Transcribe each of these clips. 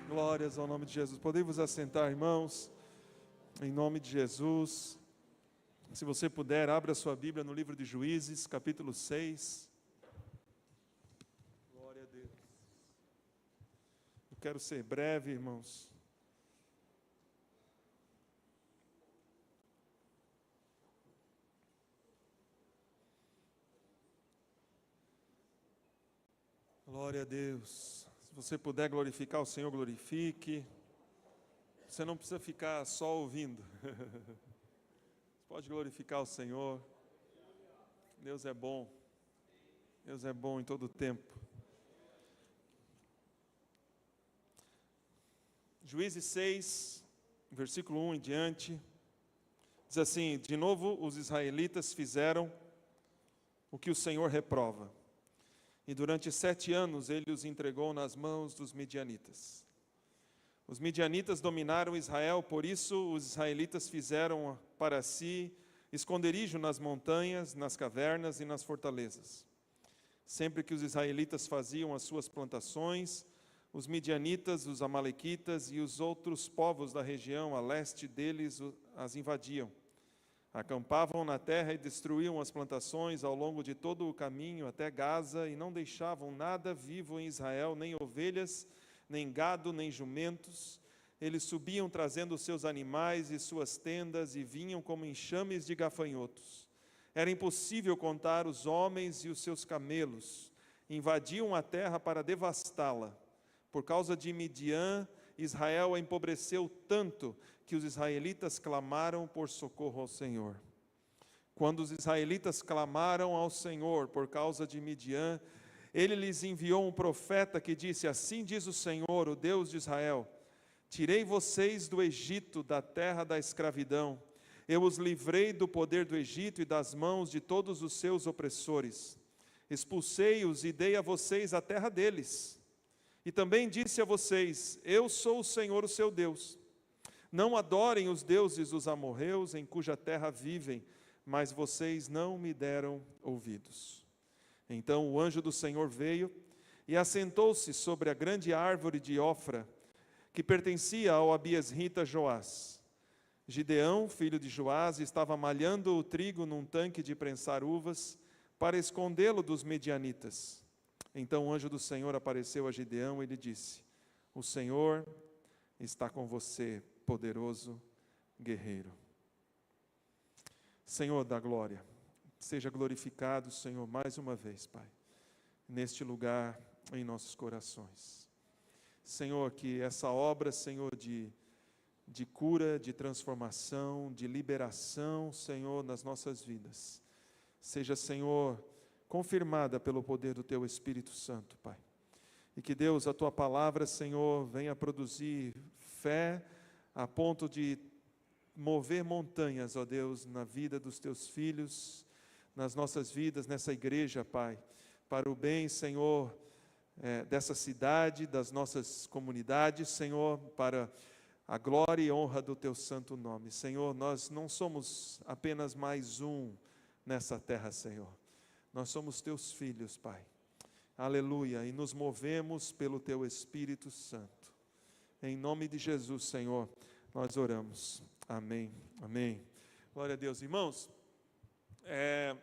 Glórias ao nome de Jesus. Podem vos assentar, irmãos, em nome de Jesus. Se você puder, abra sua Bíblia no livro de Juízes, capítulo 6. Glória a Deus. Eu quero ser breve, irmãos. Glória a Deus. Se você puder glorificar o Senhor, glorifique. Você não precisa ficar só ouvindo. Você pode glorificar o Senhor. Deus é bom. Deus é bom em todo o tempo. Juízes 6, versículo 1 em diante. Diz assim: de novo os israelitas fizeram o que o Senhor reprova. E durante 7 anos ele os entregou nas mãos dos midianitas. Os midianitas dominaram Israel, por isso os israelitas fizeram para si esconderijo nas montanhas, nas cavernas e nas fortalezas. Sempre que os israelitas faziam as suas plantações, os midianitas, os amalequitas e os outros povos da região a leste deles as invadiam. Acampavam na terra e destruíam as plantações ao longo de todo o caminho até Gaza e não deixavam nada vivo em Israel, nem ovelhas, nem gado, nem jumentos. Eles subiam trazendo seus animais e suas tendas e vinham como enxames de gafanhotos. Era impossível contar os homens e os seus camelos. Invadiam a terra para devastá-la. Por causa de Midian, Israel empobreceu tanto que os israelitas clamaram por socorro ao Senhor. Quando os israelitas clamaram ao Senhor por causa de Midian, ele lhes enviou um profeta que disse: assim diz o Senhor, o Deus de Israel: tirei vocês do Egito, da terra da escravidão. Eu os livrei do poder do Egito e das mãos de todos os seus opressores. Expulsei-os e dei a vocês a terra deles. E também disse a vocês: eu sou o Senhor, o seu Deus. Não adorem os deuses dos amorreus, em cuja terra vivem, mas vocês não me deram ouvidos. Então o anjo do Senhor veio e assentou-se sobre a grande árvore de Ofra, que pertencia ao abiesrita Joás. Gideão, filho de Joás, estava malhando o trigo num tanque de prensar uvas, para escondê-lo dos medianitas. Então o anjo do Senhor apareceu a Gideão e lhe disse: o Senhor está com você, poderoso guerreiro. Senhor da glória, seja glorificado, Senhor, mais uma vez, Pai, neste lugar, em nossos corações. Senhor, que essa obra, Senhor, de cura, de transformação, de liberação, Senhor, nas nossas vidas, seja, Senhor, confirmada pelo poder do Teu Espírito Santo, Pai. E que Deus, a Tua palavra, Senhor, venha produzir fé a ponto de mover montanhas, ó Deus, na vida dos Teus filhos, nas nossas vidas, nessa igreja, Pai, para o bem, Senhor, dessa cidade, das nossas comunidades, Senhor, para a glória e honra do Teu santo nome. Senhor, nós não somos apenas mais um nessa terra, Senhor. Nós somos Teus filhos, Pai. Aleluia. E nos movemos pelo Teu Espírito Santo. Em nome de Jesus, Senhor, nós oramos. Amém. Amém. Glória a Deus. Irmãos, é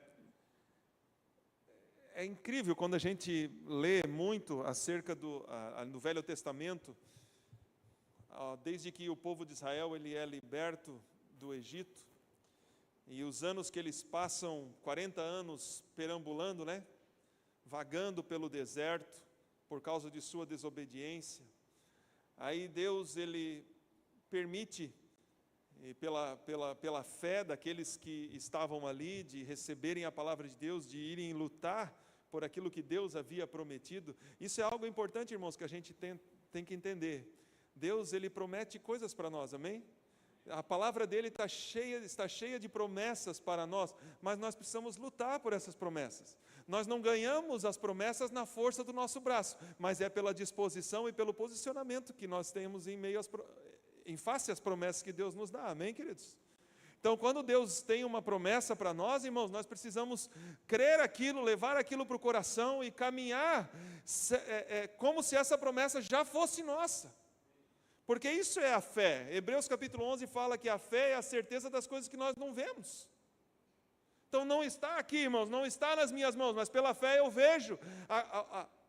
incrível quando a gente lê muito acerca do Velho Testamento, desde que o povo de Israel ele é liberto do Egito, e os anos que eles passam, 40 anos perambulando, né? Vagando pelo deserto, por causa de sua desobediência. Aí Deus, ele permite, pela fé daqueles que estavam ali, de receberem a palavra de Deus, de irem lutar por aquilo que Deus havia prometido. Isso é algo importante, irmãos, que a gente tem que entender. Deus, ele promete coisas para nós, amém? A palavra dele está cheia de promessas para nós, mas nós precisamos lutar por essas promessas. Nós não ganhamos as promessas na força do nosso braço, mas é pela disposição e pelo posicionamento que nós temos em face às promessas que Deus nos dá, amém, queridos? Então, quando Deus tem uma promessa para nós, irmãos, nós precisamos crer aquilo, levar aquilo para o coração e caminhar como se essa promessa já fosse nossa. Porque isso é a fé. Hebreus capítulo 11 fala que a fé é a certeza das coisas que nós não vemos. Então não está aqui, irmãos, não está nas minhas mãos, mas pela fé eu vejo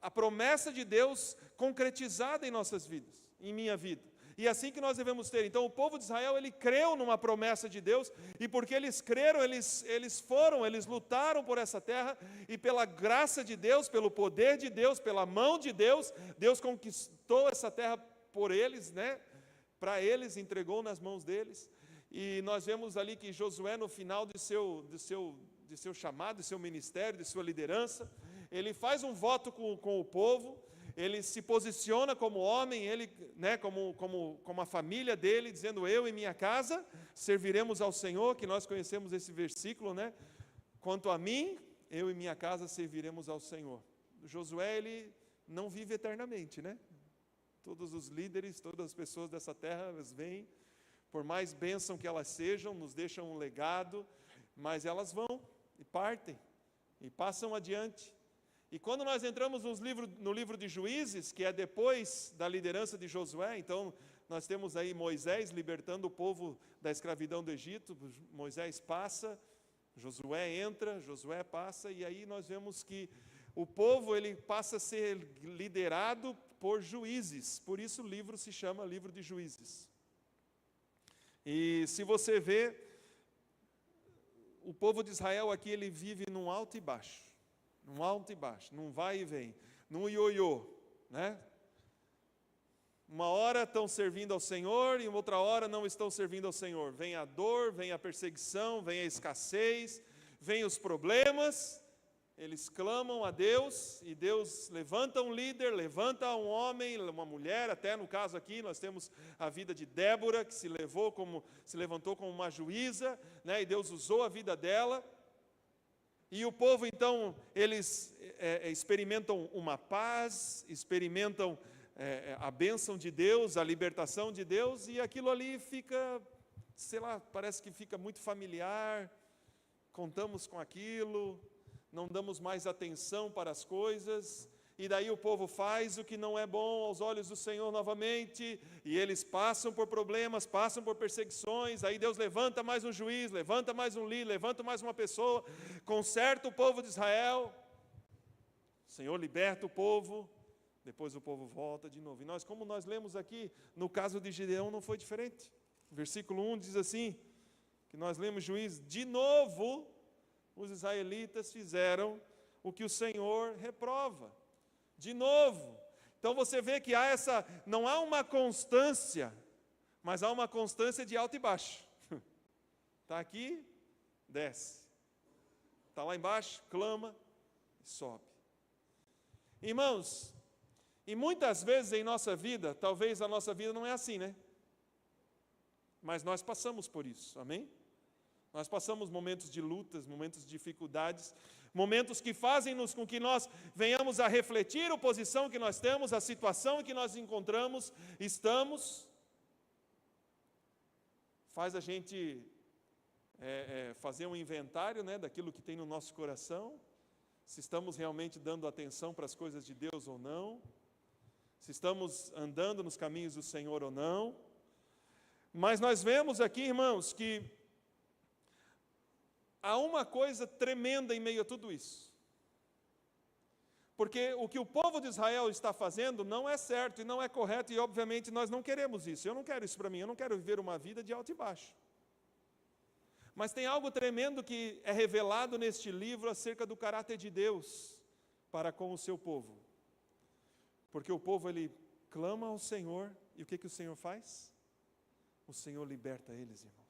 a promessa de Deus concretizada em nossas vidas, em minha vida. E é assim que nós devemos ter. Então o povo de Israel, ele creu numa promessa de Deus, e porque eles creram, eles lutaram por essa terra, e pela graça de Deus, pelo poder de Deus, pela mão de Deus, Deus conquistou essa terra por eles, né? Para eles, entregou nas mãos deles. E nós vemos ali que Josué, no final de seu chamado, de seu ministério, de sua liderança, ele faz um voto com o povo, ele se posiciona como homem, ele, né, como a família dele, dizendo: eu e minha casa serviremos ao Senhor, que nós conhecemos esse versículo, né? Quanto a mim, eu e minha casa serviremos ao Senhor. Josué, ele não vive eternamente, né? Todos os líderes, todas as pessoas dessa terra, elas vêm, por mais bênção que elas sejam, nos deixam um legado, mas elas vão e partem, e passam adiante. E quando nós entramos no livro de Juízes, que é depois da liderança de Josué, então nós temos aí Moisés libertando o povo da escravidão do Egito. Moisés passa, Josué entra, Josué passa, e aí nós vemos que o povo, ele passa a ser liderado por juízes. Por isso o livro se chama Livro de Juízes. E se você vê, o povo de Israel aqui, ele vive num alto e baixo, num vai e vem, num ioiô, né? Uma hora estão servindo ao Senhor e outra hora não estão servindo ao Senhor. Vem a dor, vem a perseguição, vem a escassez, vem os problemas. Eles clamam a Deus, e Deus levanta um líder, levanta um homem, uma mulher. Até no caso aqui nós temos a vida de Débora, que se levantou como uma juíza, né? E Deus usou a vida dela. E o povo então, eles experimentam uma paz, experimentam a bênção de Deus, a libertação de Deus, e aquilo ali fica, sei lá, parece que fica muito familiar. Contamos com aquilo, não damos mais atenção para as coisas, e daí o povo faz o que não é bom aos olhos do Senhor novamente, e eles passam por problemas, passam por perseguições. Aí Deus levanta mais um juiz, levanta mais um líder, levanta mais uma pessoa, conserta o povo de Israel, o Senhor liberta o povo, depois o povo volta de novo. E como nós lemos aqui, no caso de Gideão não foi diferente. Versículo 1 diz assim, que nós lemos Juízes: de novo os israelitas fizeram o que o Senhor reprova. De novo. Então você vê que não há uma constância, mas há uma constância de alto e baixo. Está aqui, desce. Está lá embaixo, clama e sobe. Irmãos, e muitas vezes em nossa vida, talvez a nossa vida não é assim, né? Mas nós passamos por isso, amém? Nós passamos momentos de lutas, momentos de dificuldades, momentos que fazem-nos com que nós venhamos a refletir a posição que nós temos, a situação em que nós estamos. Faz a gente fazer um inventário, né, daquilo que tem no nosso coração, se estamos realmente dando atenção para as coisas de Deus ou não, se estamos andando nos caminhos do Senhor ou não. Mas nós vemos aqui, irmãos, que há uma coisa tremenda em meio a tudo isso. Porque o que o povo de Israel está fazendo não é certo e não é correto, e obviamente nós não queremos isso. Eu não quero isso para mim, eu não quero viver uma vida de alto e baixo. Mas tem algo tremendo que é revelado neste livro acerca do caráter de Deus para com o seu povo. Porque o povo, ele clama ao Senhor, e o que o Senhor faz? O Senhor liberta eles, irmãos.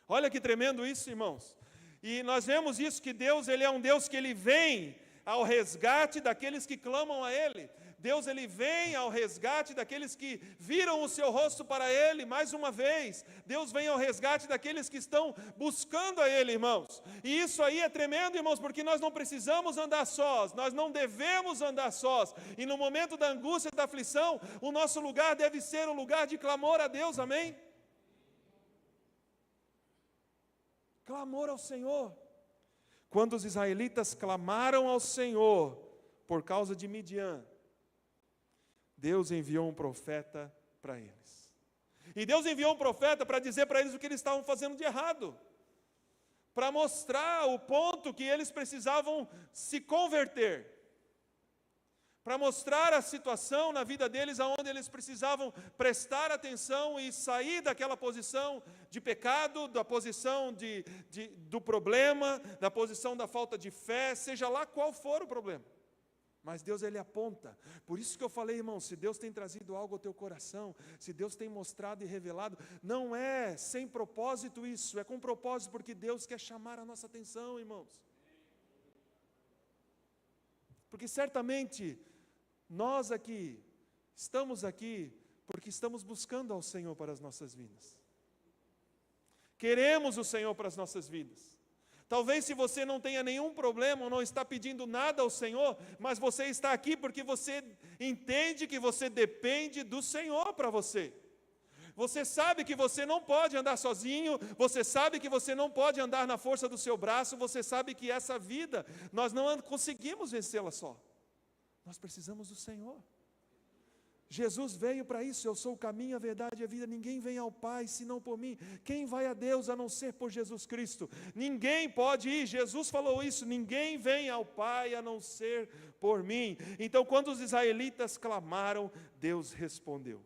Olha que tremendo isso, irmãos. E nós vemos isso, que Deus, ele é um Deus que ele vem ao resgate daqueles que clamam a Ele. Deus, ele vem ao resgate daqueles que viram o seu rosto para Ele mais uma vez. Deus vem ao resgate daqueles que estão buscando a Ele, irmãos. E isso aí é tremendo, irmãos, porque nós não precisamos andar sós, nós não devemos andar sós. E no momento da angústia e da aflição, o nosso lugar deve ser um lugar de clamor a Deus, amém? Clamor ao Senhor. Quando os israelitas clamaram ao Senhor por causa de Midian, Deus enviou um profeta para eles. E Deus enviou um profeta para dizer para eles o que eles estavam fazendo de errado, para mostrar o ponto que eles precisavam se converter, para mostrar a situação na vida deles aonde eles precisavam prestar atenção e sair daquela posição de pecado, da posição do problema, da posição da falta de fé, seja lá qual for o problema. Mas Deus, Ele aponta. Por isso que eu falei, irmão, se Deus tem trazido algo ao teu coração, se Deus tem mostrado e revelado, não é sem propósito isso, é com propósito, porque Deus quer chamar a nossa atenção, irmãos. Porque certamente, nós aqui, estamos aqui, porque estamos buscando ao Senhor para as nossas vidas. Queremos o Senhor para as nossas vidas. Talvez se você não tenha nenhum problema, ou não está pedindo nada ao Senhor, mas você está aqui porque você entende que você depende do Senhor para você. Você sabe que você não pode andar sozinho, você sabe que você não pode andar na força do seu braço, você sabe que essa vida, nós não conseguimos vencê-la só. Nós precisamos do Senhor. Jesus veio para isso, eu sou o caminho, a verdade e a vida, ninguém vem ao Pai senão por mim. Quem vai a Deus a não ser por Jesus Cristo? Ninguém pode ir, Jesus falou isso, ninguém vem ao Pai a não ser por mim. Então quando os israelitas clamaram, Deus respondeu.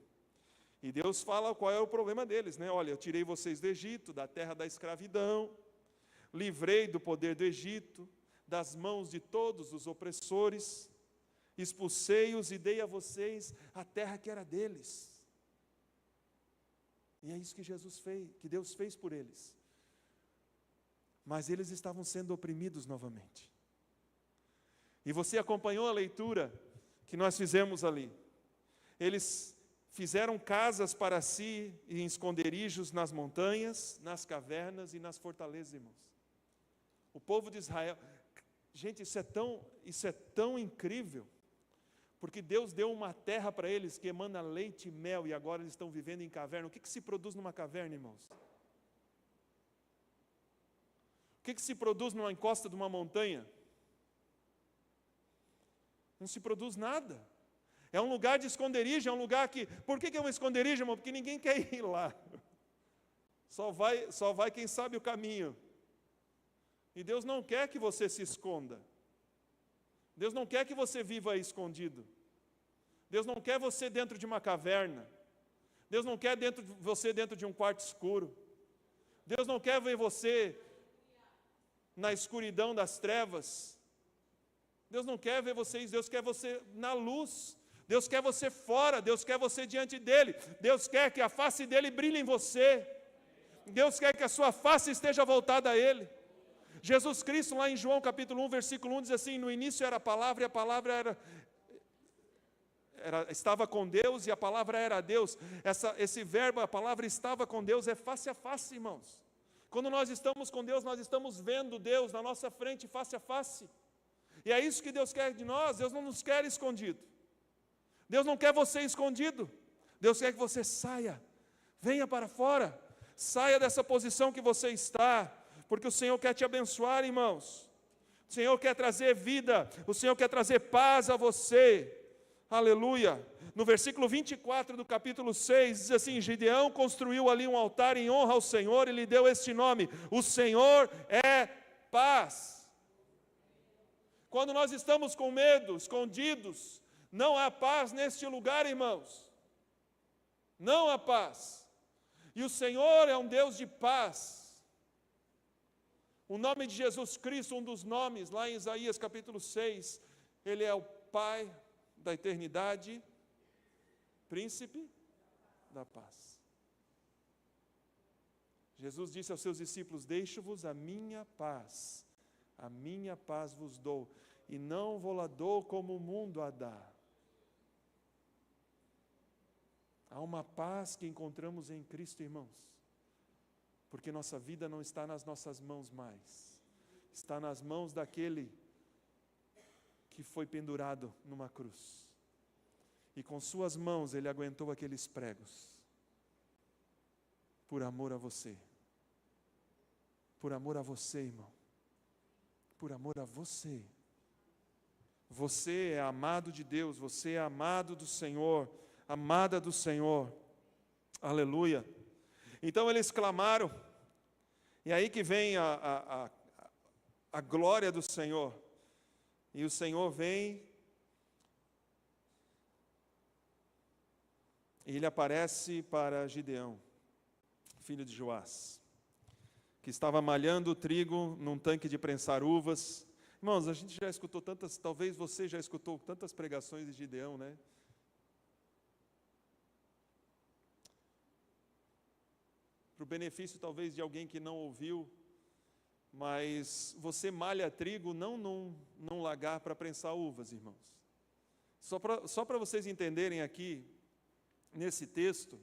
E Deus fala qual é o problema deles, né? Olha, eu tirei vocês do Egito, da terra da escravidão, livrei do poder do Egito, das mãos de todos os opressores, expulsei-os e dei a vocês a terra que era deles. E é isso que Jesus fez, que Deus fez por eles. Mas eles estavam sendo oprimidos novamente. E você acompanhou a leitura que nós fizemos ali. Eles fizeram casas para si em esconderijos nas montanhas, nas cavernas e nas fortalezas, irmãos. O povo de Israel, gente, isso é tão incrível. Porque Deus deu uma terra para eles que emana leite e mel, e agora eles estão vivendo em caverna. O que se produz numa caverna, irmãos? O que se produz numa encosta de uma montanha? Não se produz nada. É um lugar de esconderijo, é um lugar que... Por que é um esconderijo, irmão? Porque ninguém quer ir lá. Só vai quem sabe o caminho. E Deus não quer que você se esconda. Deus não quer que você viva escondido. Deus não quer você dentro de uma caverna. Deus não quer você dentro de um quarto escuro. Deus não quer ver você na escuridão das trevas. Deus não quer ver vocês, Deus quer você na luz. Deus quer você fora, Deus quer você diante dEle. Deus quer que a face dEle brilhe em você. Deus quer que a sua face esteja voltada a Ele. Jesus Cristo, lá em João capítulo 1, versículo 1, diz assim, no início era a palavra, e a palavra estava com Deus, e a palavra era Deus. Esse verbo, a palavra estava com Deus, é face a face, irmãos. Quando nós estamos com Deus, nós estamos vendo Deus na nossa frente, face a face. E é isso que Deus quer de nós. Deus não nos quer escondido. Deus não quer você escondido. Deus quer que você saia, venha para fora, saia dessa posição que você está, porque o Senhor quer te abençoar, irmãos. O Senhor quer trazer vida, o Senhor quer trazer paz a você. Aleluia. No versículo 24 do capítulo 6, diz assim, Gideão construiu ali um altar em honra ao Senhor e lhe deu este nome, o Senhor é paz. Quando nós estamos com medo, escondidos, não há paz neste lugar, irmãos. Não há paz. E o Senhor é um Deus de paz. O nome de Jesus Cristo, um dos nomes, lá em Isaías capítulo 6, Ele é o Pai da eternidade, Príncipe da paz. Jesus disse aos seus discípulos, deixo-vos a minha paz vos dou, e não vou-la dou como o mundo a dá. Há uma paz que encontramos em Cristo, irmãos, porque nossa vida não está nas nossas mãos mais, está nas mãos daquele que foi pendurado numa cruz, e com suas mãos Ele aguentou aqueles pregos, por amor a você, irmão, por amor a você. Você é amado de Deus, você é amado do Senhor, amada do Senhor. Aleluia. Então eles clamaram, e aí que vem a glória do Senhor. E o Senhor vem, e ele aparece para Gideão, filho de Joás, que estava malhando o trigo num tanque de prensar uvas. Irmãos, a gente já escutou tantas, talvez você já escutou tantas pregações de Gideão, né? Para o benefício talvez de alguém que não ouviu, mas você malha trigo não num lagar para prensar uvas, irmãos. Só para vocês entenderem aqui, nesse texto,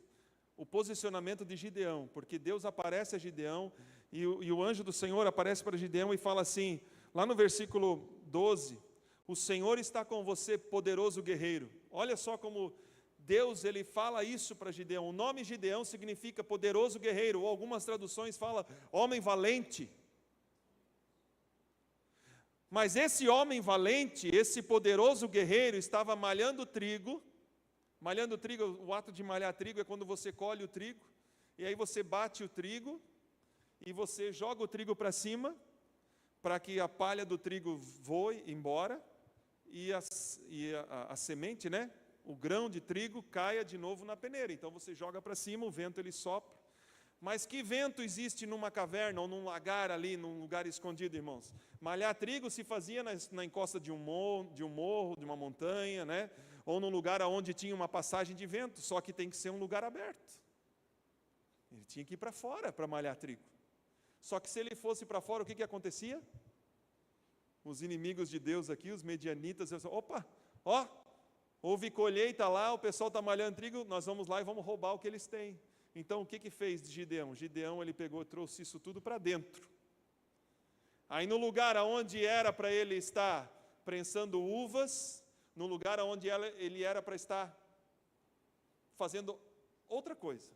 o posicionamento de Gideão, porque Deus aparece a Gideão, e o anjo do Senhor aparece para Gideão e fala assim, lá no versículo 12, o Senhor está com você, poderoso guerreiro. Olha só como Deus, ele fala isso para Gideão. O nome Gideão significa poderoso guerreiro, ou algumas traduções falam homem valente. Mas esse homem valente, esse poderoso guerreiro, estava malhando trigo. Malhando trigo, o ato de malhar trigo é quando você colhe o trigo, e aí você bate o trigo, e você joga o trigo para cima, para que a palha do trigo voe embora, e a semente, né? O grão de trigo caia de novo na peneira. Então você joga para cima, o vento ele sopra. Mas que vento existe numa caverna ou num lagar ali, num lugar escondido, irmãos? Malhar trigo se fazia na encosta de um morro, de uma montanha, né? Ou num lugar onde tinha uma passagem de vento, só que tem que ser um lugar aberto. Ele tinha que ir para fora para malhar trigo. Só que se ele fosse para fora, o que acontecia? Os inimigos de Deus aqui, os medianitas, eles, opa, ó, houve colheita lá, o pessoal está malhando trigo, nós vamos lá e vamos roubar o que eles têm. Então o que fez Gideão? Gideão ele pegou, trouxe isso tudo para dentro. Aí no lugar onde era para ele estar prensando uvas, no lugar onde ele era para estar fazendo outra coisa,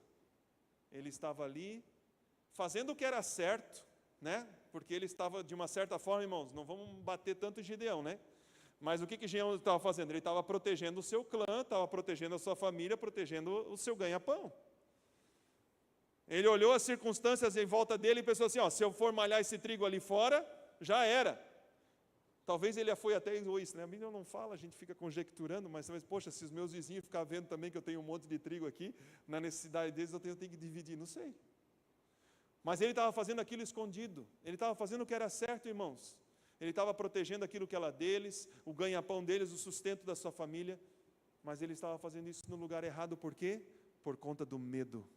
ele estava ali fazendo o que era certo, né? Porque ele estava de uma certa forma, irmãos, não vamos bater tanto em Gideão, né? Mas o que Gideão estava fazendo? Ele estava protegendo o seu clã, estava protegendo a sua família, protegendo o seu ganha-pão. Ele olhou as circunstâncias em volta dele e pensou assim, ó, se eu for malhar esse trigo ali fora, já era. Talvez ele foi até egoísta, né? A Bíblia não fala, a gente fica conjecturando, mas poxa, se os meus vizinhos ficarem vendo também que eu tenho um monte de trigo aqui, na necessidade deles eu tenho que dividir, não sei. Mas ele estava fazendo aquilo escondido, ele estava fazendo o que era certo, irmãos. Ele estava protegendo aquilo que era deles, o ganha-pão deles, o sustento da sua família, mas ele estava fazendo isso no lugar errado, por quê? Por conta do medo,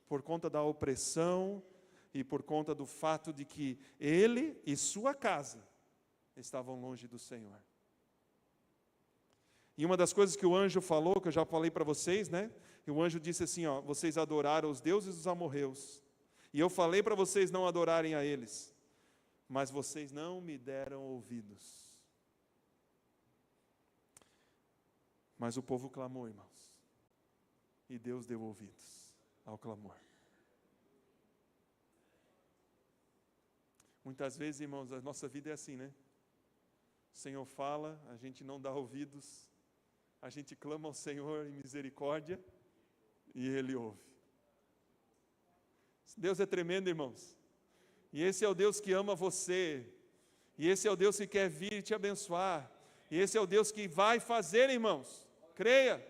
por conta da opressão e por conta do fato de que ele e sua casa estavam longe do Senhor. E uma das coisas que o anjo falou, que eu já falei para vocês, né? E o anjo disse assim, ó, vocês adoraram os deuses dos amorreus, e eu falei para vocês não adorarem a eles, mas vocês não me deram ouvidos. Mas o povo clamou, irmãos, e Deus deu ouvidos ao clamor. Muitas vezes, irmãos, a nossa vida é assim, né? O Senhor fala, a gente não dá ouvidos, a gente clama ao Senhor em misericórdia e Ele ouve. Deus é tremendo, irmãos. E esse é o Deus que ama você, e esse é o Deus que quer vir te abençoar, e esse é o Deus que vai fazer, irmãos, creia.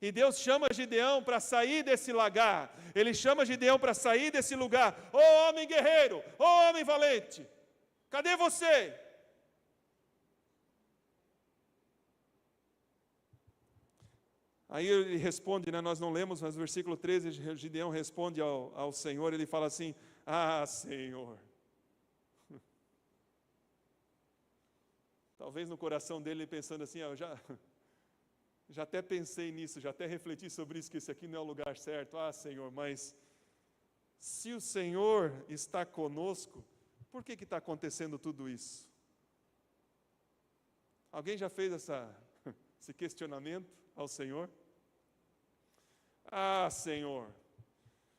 E Deus chama Gideão para sair desse lagar, Ele chama Gideão para sair desse lugar. Ô homem guerreiro, ô homem valente, cadê você? Aí ele responde, né, nós não lemos, mas no versículo 13, Gideão responde ao Senhor, ele fala assim, ah, Senhor. Talvez no coração dele pensando assim, eu já até pensei nisso, já até refleti sobre isso, que esse aqui não é o lugar certo. Ah, Senhor, mas se o Senhor está conosco, por que está acontecendo tudo isso? Alguém já fez esse questionamento ao Senhor? Ah, Senhor,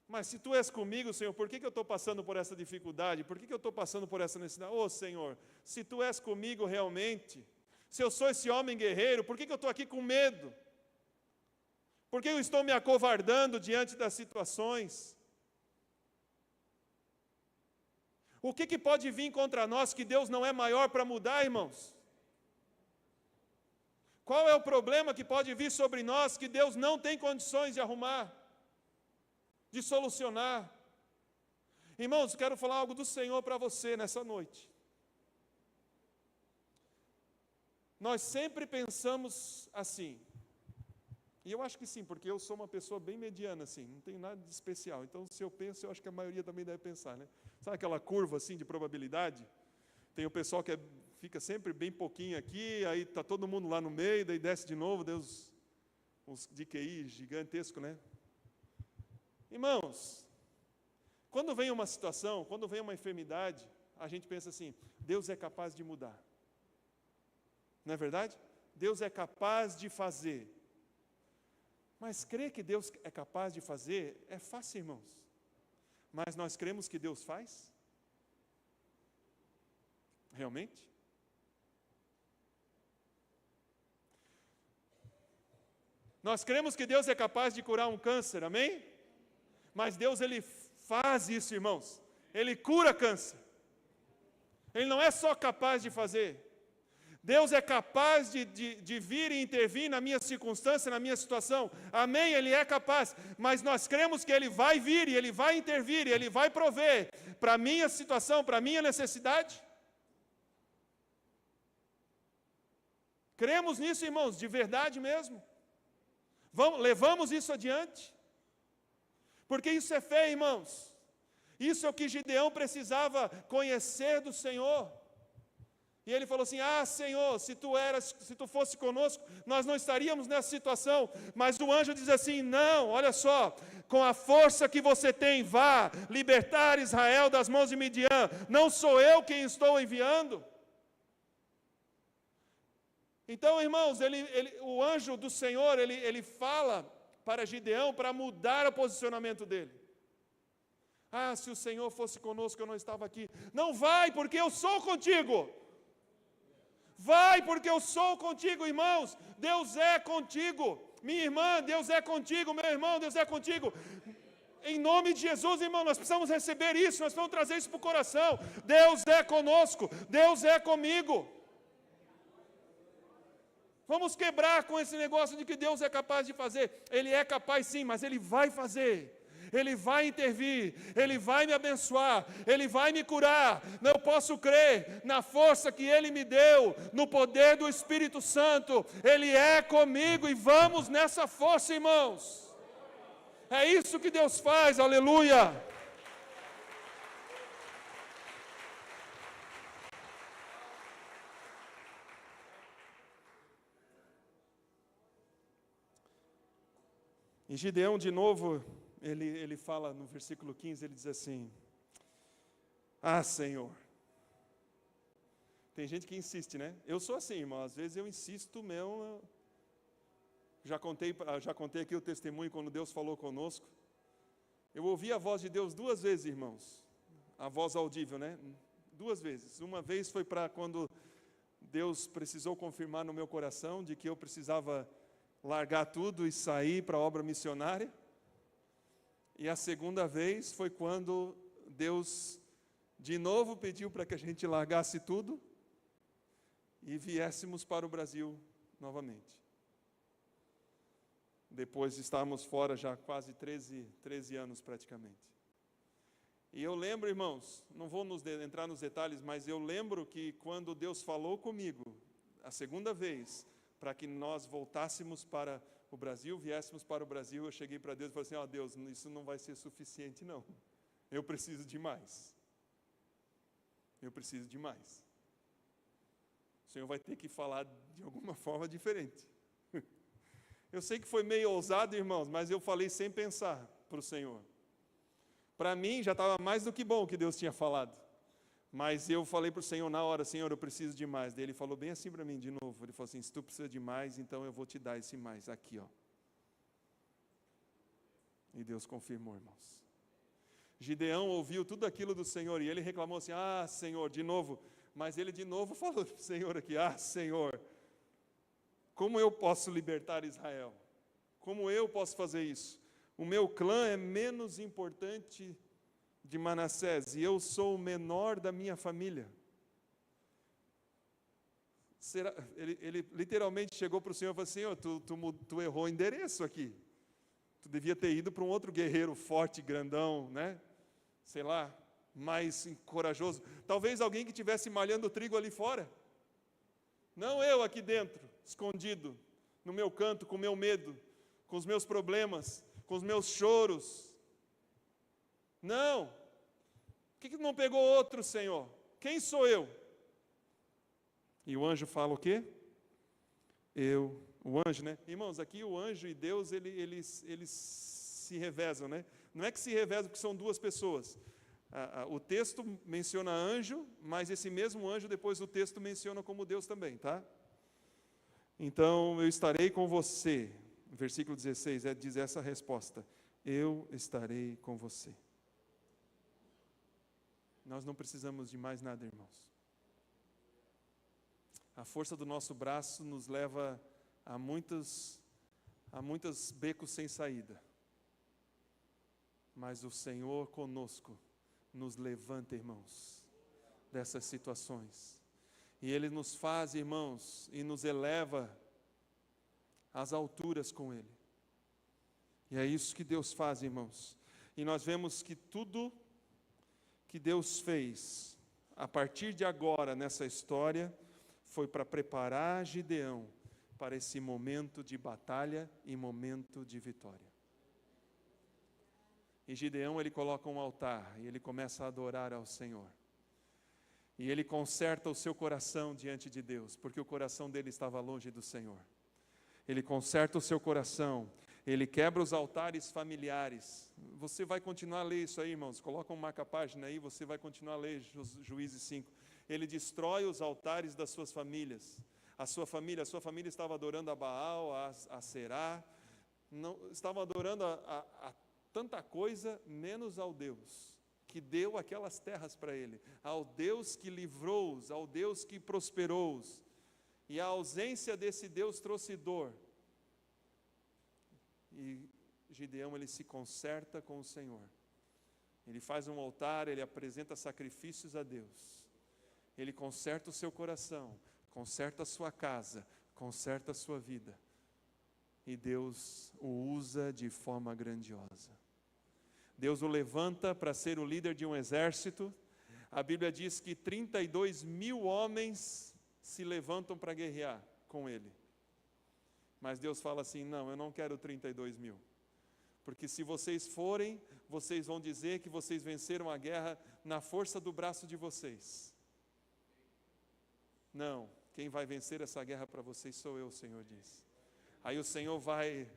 mas se Tu és comigo, Senhor, por que eu estou passando por essa dificuldade? Por que eu estou passando por essa necessidade? Oh, Senhor, se Tu és comigo realmente, se eu sou esse homem guerreiro, por que eu estou aqui com medo? Por que eu estou me acovardando diante das situações? O que pode vir contra nós que Deus não é maior para mudar, irmãos? Qual é o problema que pode vir sobre nós que Deus não tem condições de arrumar, de solucionar? Irmãos, quero falar algo do Senhor para você nessa noite. Nós sempre pensamos assim, e eu acho que sim, porque eu sou uma pessoa bem mediana assim, não tenho nada de especial, então se eu penso, eu acho que a maioria também deve pensar, né? Sabe aquela curva assim de probabilidade? Tem o pessoal que fica sempre bem pouquinho aqui, aí está todo mundo lá no meio, daí desce de novo, Deus, uns de QI gigantesco, né? Irmãos, quando vem uma situação, quando vem uma enfermidade, a gente pensa assim, Deus é capaz de mudar. Não é verdade? Deus é capaz de fazer. Mas crer que Deus é capaz de fazer é fácil, irmãos. Mas nós cremos que Deus faz? Realmente? Nós cremos que Deus é capaz de curar um câncer, amém? Mas Deus, Ele faz isso, irmãos. Ele cura câncer. Ele não é só capaz de fazer. Deus é capaz de vir e intervir na minha circunstância, na minha situação. Amém? Ele é capaz. Mas nós cremos que Ele vai vir e Ele vai intervir e Ele vai prover para a minha situação, para a minha necessidade. Cremos nisso, irmãos, de verdade mesmo. Levamos isso adiante. Porque isso é fé, irmãos. Isso é o que Gideão precisava conhecer do Senhor. E ele falou assim, Senhor, se tu fosse conosco, nós não estaríamos nessa situação. Mas o anjo diz assim, não, olha só, com a força que você tem, vá libertar Israel das mãos de Midian. Não sou eu quem estou enviando. Então, irmãos, o anjo do Senhor, ele fala para Gideão para mudar o posicionamento dele. Se o Senhor fosse conosco, eu não estava aqui. Não vai, porque eu sou contigo. Vai, porque eu sou contigo, irmãos. Deus é contigo. Minha irmã, Deus é contigo. Meu irmão, Deus é contigo. Em nome de Jesus, irmão, nós precisamos receber isso. Nós precisamos trazer isso para o coração. Deus é conosco. Deus é comigo. Vamos quebrar com esse negócio de que Deus é capaz de fazer. Ele é capaz sim, mas Ele vai fazer. Ele vai intervir, Ele vai me abençoar, Ele vai me curar. Eu posso crer na força que Ele me deu, no poder do Espírito Santo. Ele é comigo e vamos nessa força, irmãos. É isso que Deus faz, aleluia. E Gideão, de novo, ele fala no versículo 15, ele diz assim, Senhor. Tem gente que insiste, né? Eu sou assim, irmão, às vezes eu insisto mesmo. Já contei aqui o testemunho quando Deus falou conosco. Eu ouvi a voz de Deus 2 vezes, irmãos. A voz audível, né? 2 vezes. Uma vez foi para quando Deus precisou confirmar no meu coração de que eu precisava largar tudo e sair para a obra missionária. E a segunda vez foi quando Deus de novo pediu para que a gente largasse tudo e viéssemos para o Brasil novamente. Depois de estarmos fora já quase 13 anos praticamente. E eu lembro, irmãos, não vou entrar nos detalhes, mas eu lembro que quando Deus falou comigo, a segunda vez, para que nós voltássemos para o Brasil, viéssemos para o Brasil, eu cheguei para Deus e falei assim, Deus, isso não vai ser suficiente não, eu preciso de mais. Eu preciso de mais. O Senhor vai ter que falar de alguma forma diferente. Eu sei que foi meio ousado, irmãos, mas eu falei sem pensar para o Senhor. Para mim já estava mais do que bom o que Deus tinha falado. Mas eu falei para o Senhor na hora, Senhor, eu preciso de mais. Daí Ele falou bem assim para mim de novo. Ele falou assim, se tu precisa de mais, então eu vou te dar esse mais aqui, ó. E Deus confirmou, irmãos. Gideão ouviu tudo aquilo do Senhor e ele reclamou assim, Senhor, de novo. Mas ele de novo falou para o Senhor aqui, Senhor, como eu posso libertar Israel? Como eu posso fazer isso? O meu clã é menos importante de Manassés, e eu sou o menor da minha família. Ele literalmente chegou para o Senhor e falou assim: tu errou o endereço aqui. Tu devia ter ido para um outro guerreiro forte, grandão, né? Sei lá, mais corajoso. Talvez alguém que estivesse malhando trigo ali fora. Não eu aqui dentro, escondido, no meu canto, com o meu medo, com os meus problemas, com os meus choros. Não. Por que não pegou outro, Senhor? Quem sou eu? E o anjo fala o quê? O anjo, né? Irmãos, aqui o anjo e Deus, eles se revezam, né? Não é que se revezam porque são duas pessoas. O texto menciona anjo, mas esse mesmo anjo, depois o texto menciona como Deus também, tá? Então, eu estarei com você. Versículo 16, diz essa resposta: eu estarei com você. Nós não precisamos de mais nada, irmãos. A força do nosso braço nos leva a muitos becos sem saída. Mas o Senhor conosco nos levanta, irmãos, dessas situações. E Ele nos faz, irmãos, e nos eleva às alturas com Ele. E é isso que Deus faz, irmãos. E nós vemos que tudo que Deus fez, a partir de agora, nessa história, foi para preparar Gideão para esse momento de batalha e momento de vitória. E Gideão, ele coloca um altar e ele começa a adorar ao Senhor. E ele conserta o seu coração diante de Deus, porque o coração dele estava longe do Senhor. Ele conserta o seu coração, ele quebra os altares familiares. Você vai continuar a ler isso aí, irmãos, coloca um marca-página aí, você vai continuar a ler Juízes 5. Ele destrói os altares das suas famílias. A sua família estava adorando a Baal, a Será, estava adorando a tanta coisa, menos ao Deus que deu aquelas terras para ele, ao Deus que livrou-os, ao Deus que prosperou-os. E a ausência desse Deus trouxe dor. E Gideão, ele se conserta com o Senhor. Ele faz um altar, ele apresenta sacrifícios a Deus. Ele conserta o seu coração, conserta a sua casa, conserta a sua vida. E Deus o usa de forma grandiosa. Deus o levanta para ser o líder de um exército. A Bíblia diz que 32.000 homens se levantam para guerrear com ele. Mas Deus fala assim: não, eu não quero 32.000. Porque se vocês forem, vocês vão dizer que vocês venceram a guerra na força do braço de vocês. Não, quem vai vencer essa guerra para vocês sou eu, o Senhor diz. Aí o Senhor vai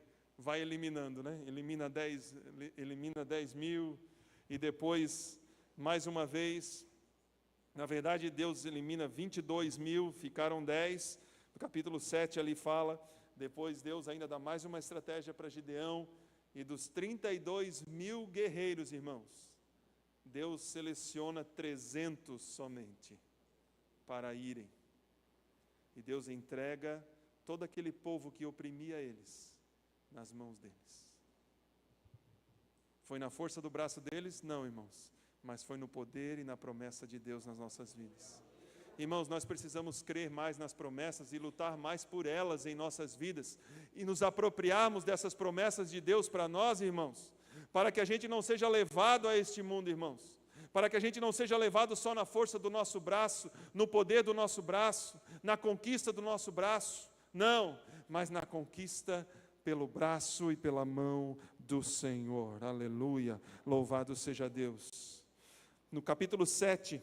eliminando, né? Elimina 10.000, e depois, mais uma vez, na verdade Deus elimina 22.000, ficaram 10, no capítulo 7 ali fala, depois Deus ainda dá mais uma estratégia para Gideão, e dos 32.000 guerreiros, irmãos, Deus seleciona 300 somente, para irem, e Deus entrega todo aquele povo que oprimia eles, nas mãos deles. Foi na força do braço deles? Não, irmãos, mas foi no poder e na promessa de Deus nas nossas vidas. Irmãos, nós precisamos crer mais nas promessas e lutar mais por elas em nossas vidas, e nos apropriarmos dessas promessas de Deus para nós, irmãos, para que a gente não seja levado a este mundo, irmãos, para que a gente não seja levado só na força do nosso braço, no poder do nosso braço, na conquista do nosso braço, não, mas na conquista pelo braço e pela mão do Senhor. Aleluia, louvado seja Deus. No capítulo 7,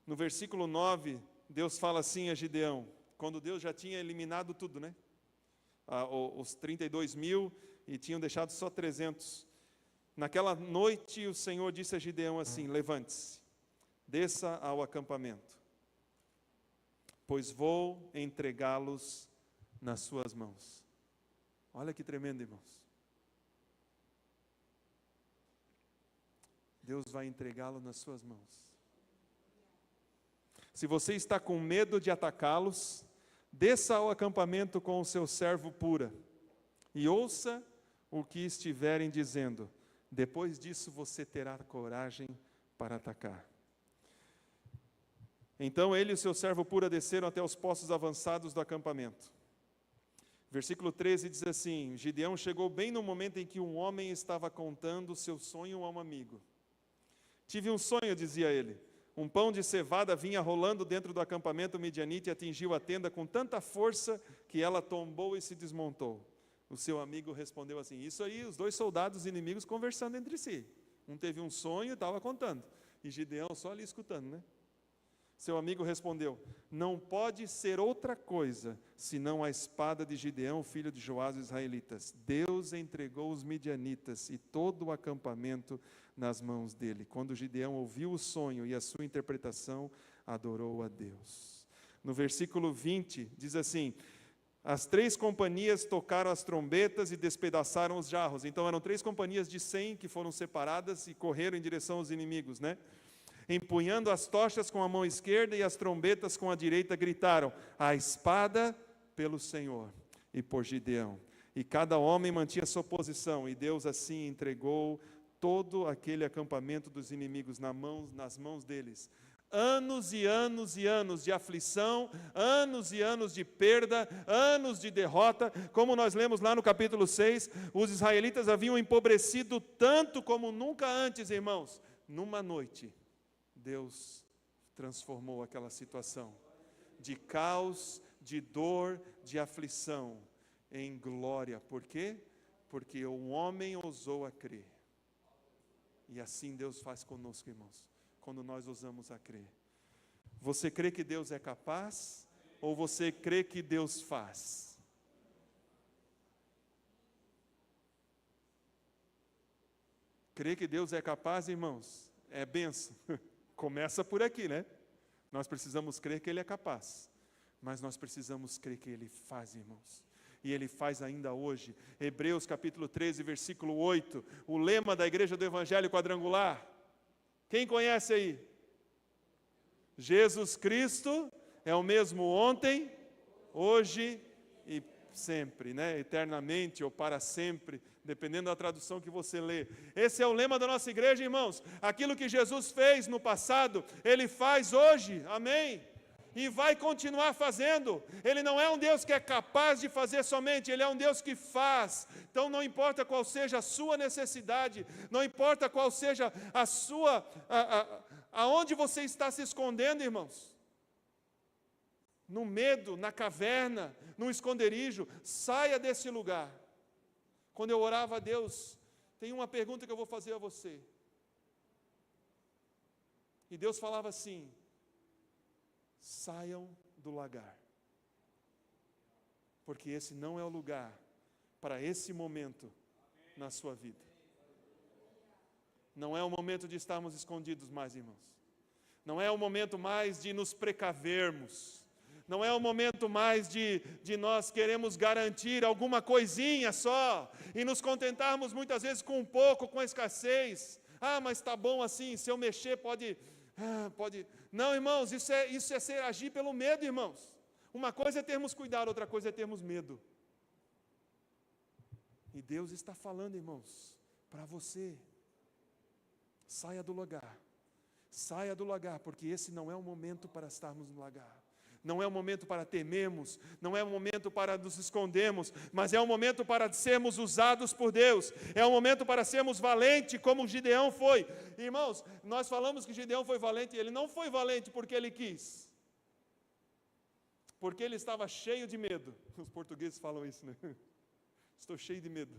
no versículo 9, Deus fala assim a Gideão, quando Deus já tinha eliminado tudo, né? Os 32.000, e tinham deixado só 300. Naquela noite o Senhor disse a Gideão assim: levante-se, desça ao acampamento, pois vou entregá-los nas suas mãos. Olha que tremendo, irmãos. Deus vai entregá-lo nas suas mãos. Se você está com medo de atacá-los, desça ao acampamento com o seu servo Pura. e ouça o que estiverem dizendo. Depois disso você terá coragem para atacar. Então ele e o seu servo Pura desceram até os postos avançados do acampamento. Versículo 13 diz assim: Gideão chegou bem no momento em que um homem estava contando o seu sonho a um amigo. Tive um sonho, dizia ele. Um pão de cevada vinha rolando dentro do acampamento midianita e atingiu a tenda com tanta força que ela tombou e se desmontou. O seu amigo respondeu assim, isso aí, os dois soldados inimigos conversando entre si. Um teve um sonho e estava contando. E Gideão só ali escutando, né? Seu amigo respondeu, não pode ser outra coisa, senão a espada de Gideão, filho de Joás, dos israelitas. Deus entregou os midianitas e todo o acampamento nas mãos dele. Quando Gideão ouviu o sonho e a sua interpretação, adorou a Deus. No versículo 20, diz assim, as 3 companhias tocaram as trombetas e despedaçaram os jarros. Então eram 3 companhias de 100 que foram separadas e correram em direção aos inimigos, né? Empunhando as tochas com a mão esquerda e as trombetas com a direita, gritaram, a espada pelo Senhor e por Gideão. E cada homem mantinha sua posição, e Deus assim entregou todo aquele acampamento dos inimigos nas mãos deles. Anos e anos e anos de aflição, anos e anos de perda, anos de derrota, como nós lemos lá no capítulo 6, os israelitas haviam empobrecido tanto como nunca antes, irmãos. Numa noite, Deus transformou aquela situação de caos, de dor, de aflição em glória. Por quê? Porque o homem ousou a crer. E assim Deus faz conosco, irmãos, quando nós ousamos a crer. Você crê que Deus é capaz ou você crê que Deus faz? Crer que Deus é capaz, irmãos, é bênção. Começa por aqui, né? Nós precisamos crer que Ele é capaz, mas nós precisamos crer que Ele faz, irmãos. E Ele faz ainda hoje. Hebreus capítulo 13, versículo 8, o lema da Igreja do Evangelho Quadrangular. Quem conhece aí? Jesus Cristo é o mesmo ontem, hoje e sempre, né? Eternamente ou para sempre, dependendo da tradução que você lê. Esse é o lema da nossa igreja, irmãos. Aquilo que Jesus fez no passado, Ele faz hoje, amém? E vai continuar fazendo. Ele não é um Deus que é capaz de fazer somente, Ele é um Deus que faz. Então não importa qual seja a sua necessidade, não importa qual seja a sua, aonde você está se escondendo, irmãos. No medo, na caverna, no esconderijo, saia desse lugar. Quando eu orava a Deus, tem uma pergunta que eu vou fazer a você. E Deus falava assim, saiam do lagar. Porque esse não é o lugar para esse momento na sua vida. Não é o momento de estarmos escondidos mais, irmãos. Não é o momento mais de nos precavermos. Não é o momento mais de nós queremos garantir alguma coisinha só, e nos contentarmos muitas vezes com um pouco, com a escassez. Ah, mas está bom assim, se eu mexer pode... Não, irmãos, isso é ser agir pelo medo, irmãos. Uma coisa é termos cuidado, outra coisa é termos medo. E Deus está falando, irmãos, para você. Saia do lagar. Saia do lagar, porque esse não é o momento para estarmos no lagar. Não é o momento para temermos, não é o momento para nos escondermos, mas é o momento para sermos usados por Deus, é o momento para sermos valentes, como Gideão foi. Irmãos, nós falamos que Gideão foi valente, ele não foi valente porque ele quis, porque ele estava cheio de medo. Os portugueses falam isso, né? Estou cheio de medo.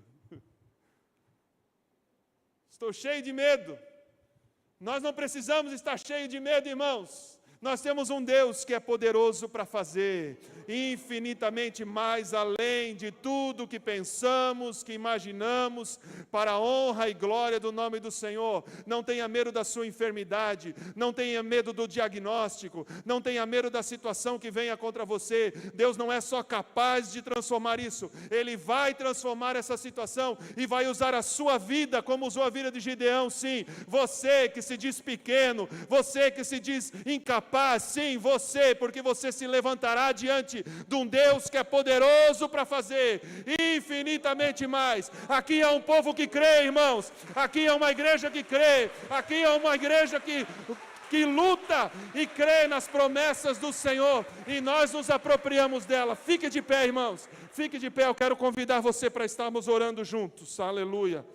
Estou cheio de medo. Nós não precisamos estar cheios de medo, irmãos. Nós temos um Deus que é poderoso para fazer infinitamente mais além de tudo que pensamos, que imaginamos, para a honra e glória do nome do Senhor. Não tenha medo da sua enfermidade, não tenha medo do diagnóstico, não tenha medo da situação que venha contra você. Deus não é só capaz de transformar isso, Ele vai transformar essa situação e vai usar a sua vida como usou a vida de Gideão, sim. Você que se diz pequeno, você que se diz incapaz, paz, sim, você, porque você se levantará diante de um Deus que é poderoso para fazer infinitamente mais. Aqui é um povo que crê, irmãos, aqui é uma igreja que crê, aqui é uma igreja que luta e crê nas promessas do Senhor, e nós nos apropriamos dela. Fique de pé, irmãos, fique de pé, eu quero convidar você para estarmos orando juntos, aleluia.